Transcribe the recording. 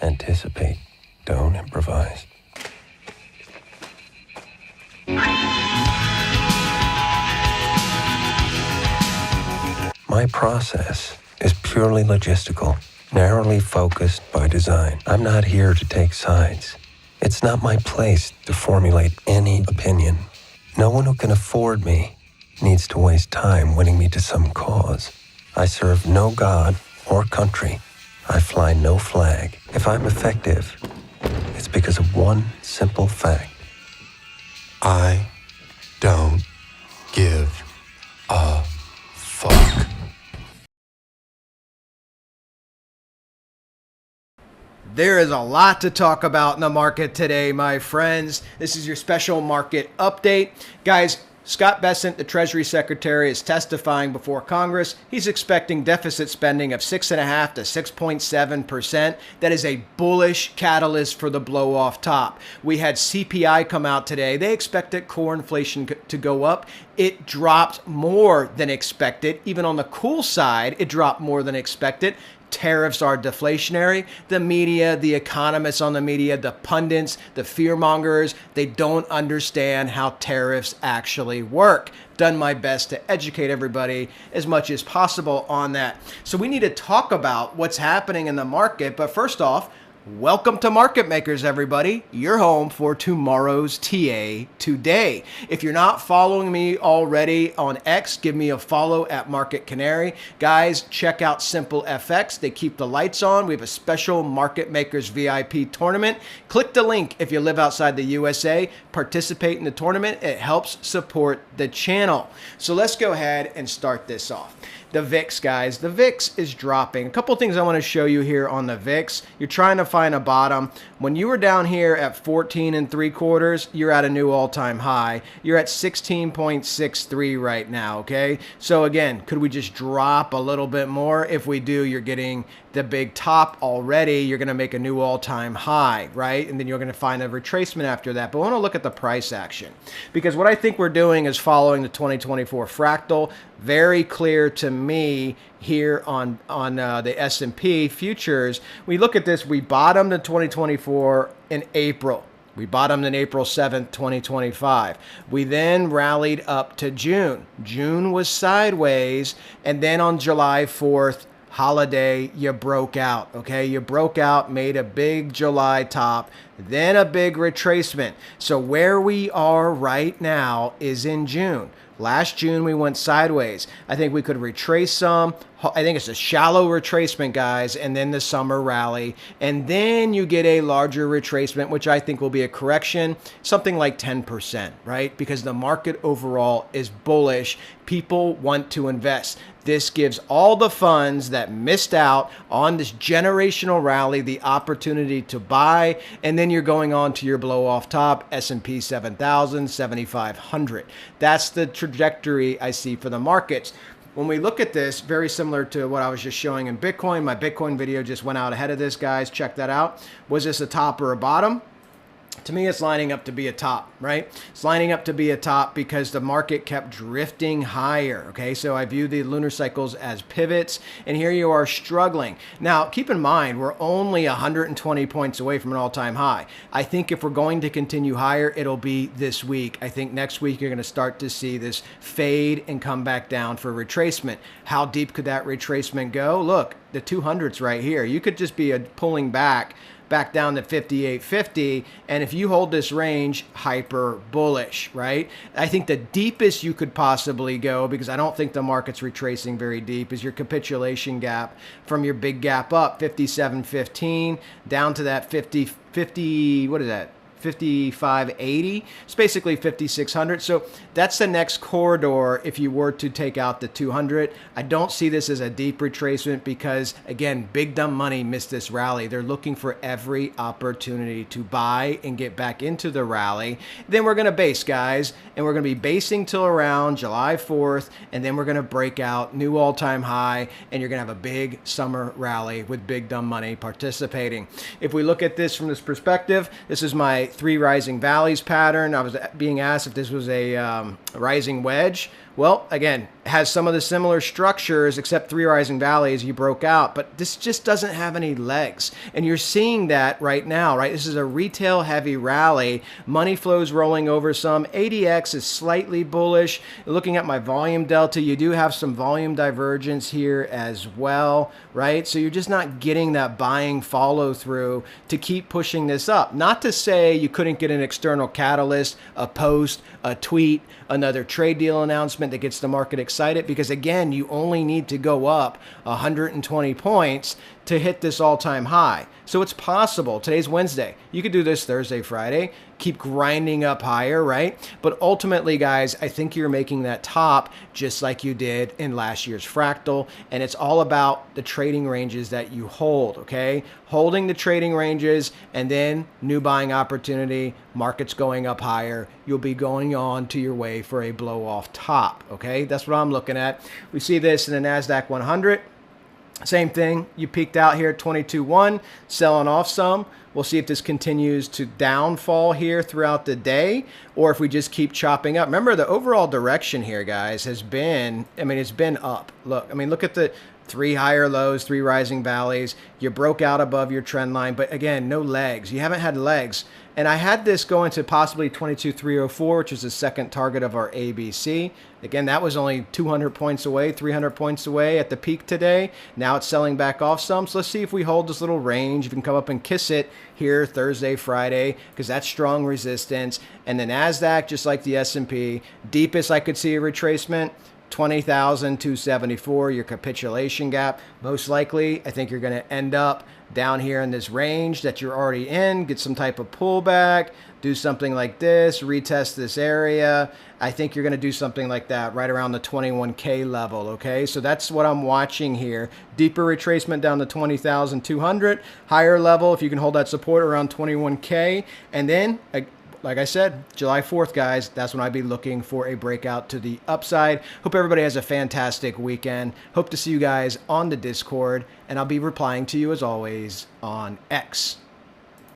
Anticipate, don't improvise. My process is purely logistical, narrowly focused by design. I'm not here to take sides. It's not my place to formulate any opinion. No one who can afford me needs to waste time winning me to some cause. I serve no god or country. I fly no flag. If I'm effective, it's because of one simple fact. I don't give a fuck. There is a lot to talk about in the market today, my friends. This is your special market update. Guys, Scott Bessent, the Treasury Secretary, is testifying before Congress. He's expecting deficit spending of 6.5% to 6.7%. That is a bullish catalyst for the blow-off top. We had CPI come out today. They expected core inflation to go up. It dropped more than expected. Even on the cool side, it dropped more than expected. Tariffs are deflationary. The media, the economists on the media, the pundits, the fearmongers, they don't understand how tariffs actually work. Done my best to educate everybody as much as possible on that. So we need to talk about what's happening in the market. But first off, welcome to Market Makers, everybody. Your home for tomorrow's TA today. If you're not following me already on X, give me a follow at Market Canary. Guys, check out SimpleFX. They keep the lights on. We have a special Market Makers VIP tournament. Click the link if you live outside the USA. Participate in the tournament. It helps support the channel. So let's go ahead and start this off. The VIX, guys, the VIX is dropping. A couple things I want to show you here on the VIX. You're trying to find a bottom. When you were down here at 14 3/4, you're at a new all-time high. You're at 16.63 right now, okay? So again, could we just drop a little bit more? If we do, you're getting the big top already. You're going to make a new all-time high, right? And then you're going to find a retracement after that. But I want to look at the price action, because what I think we're doing is following the 2024 fractal. Very clear to me here on the S&P futures. We look at this, we bottomed in 2024 in April. We bottomed in April 7th, 2025. We then rallied up to June. June was sideways, and then on July 4th, holiday, you broke out, okay? You broke out, made a big July top, then a big retracement. So where we are right now is in June. Last June, we went sideways. I think we could retrace some. I think it's a shallow retracement, guys, and then the summer rally. And then you get a larger retracement, which I think will be a correction, something like 10%, right? Because the market overall is bullish. People want to invest. This gives all the funds that missed out on this generational rally the opportunity to buy, and then you're going on to your blow-off top, S&P 7,000, 7,500. That's the trajectory I see for the markets. When we look at this, very similar to what I was just showing in Bitcoin. My Bitcoin video just went out ahead of this, guys. Check that out. Was this a top or a bottom? To me, it's lining up to be a top, right? It's lining up to be a top because the market kept drifting higher, okay? So I view the lunar cycles as pivots, and here you are struggling. Now, keep in mind, we're only 120 points away from an all-time high. I think if we're going to continue higher, it'll be this week. I think next week you're going to start to see this fade and come back down for retracement. How deep could that retracement go? Look, the 200's right here. You could just be pulling back down to 58.50, and if you hold this range, hyper bullish, right? I think the deepest you could possibly go, because I don't think the market's retracing very deep, is your capitulation gap from your big gap up, 57.15, down to that 50, what is that? 5580. It's basically 5600. So that's the next corridor if you were to take out the 200. I don't see this as a deep retracement because, again, big dumb money missed this rally. They're looking for every opportunity to buy and get back into the rally. Then we're going to base, guys, and we're going to be basing till around July 4th, and then we're going to break out new all-time high, and you're going to have a big summer rally with big dumb money participating. If we look at this from this perspective, this is my three rising valleys pattern. I was being asked if this was a rising wedge. Well, again, has some of the similar structures except 3 rising valleys you broke out, but this just doesn't have any legs. And you're seeing that right now, right? This is a retail heavy rally. Money flows rolling over some. ADX is slightly bullish. Looking at my volume delta, you do have some volume divergence here as well, right? So you're just not getting that buying follow through to keep pushing this up. Not to say you couldn't get an external catalyst, a post, a tweet, another trade deal announcement that gets the market excited, because again, you only need to go up 120 points to hit this all-time high. So it's possible. Today's Wednesday. You could do this Thursday, Friday, keep grinding up higher, right? But ultimately, guys, I think you're making that top just like you did in last year's fractal. And it's all about the trading ranges that you hold, okay? Holding the trading ranges and then new buying opportunity, markets going up higher. You'll be going on to your way for a blow off top, okay? That's what I'm looking at. We see this in the NASDAQ 100. Same thing, you peaked out here at 22.1, selling off some. We'll see if this continues to downfall here throughout the day or if we just keep chopping up. Remember, the overall direction here, guys, has been, it's been up. Look at the 3 higher lows, 3 rising valleys. You broke out above your trend line, but again, no legs. You haven't had legs. And I had this going to possibly 22,304, which is the second target of our ABC. Again, that was only 200 points away, 300 points away at the peak today. Now it's selling back off some. So let's see if we hold this little range. You can come up and kiss it here Thursday, Friday, because that's strong resistance. And the NASDAQ, just like the S&P, deepest I could see a retracement, 20,274, your capitulation gap. Most likely, I think you're going to end up down here in this range that you're already in, get some type of pullback, do something like this, retest this area. I think you're going to do something like that right around the 21K level, okay? So that's what I'm watching here. Deeper retracement down to 20,200, higher level if you can hold that support around 21K, and then like I said, July 4th, guys, that's when I'd be looking for a breakout to the upside. Hope everybody has a fantastic weekend. Hope to see you guys on the Discord, and I'll be replying to you as always on X.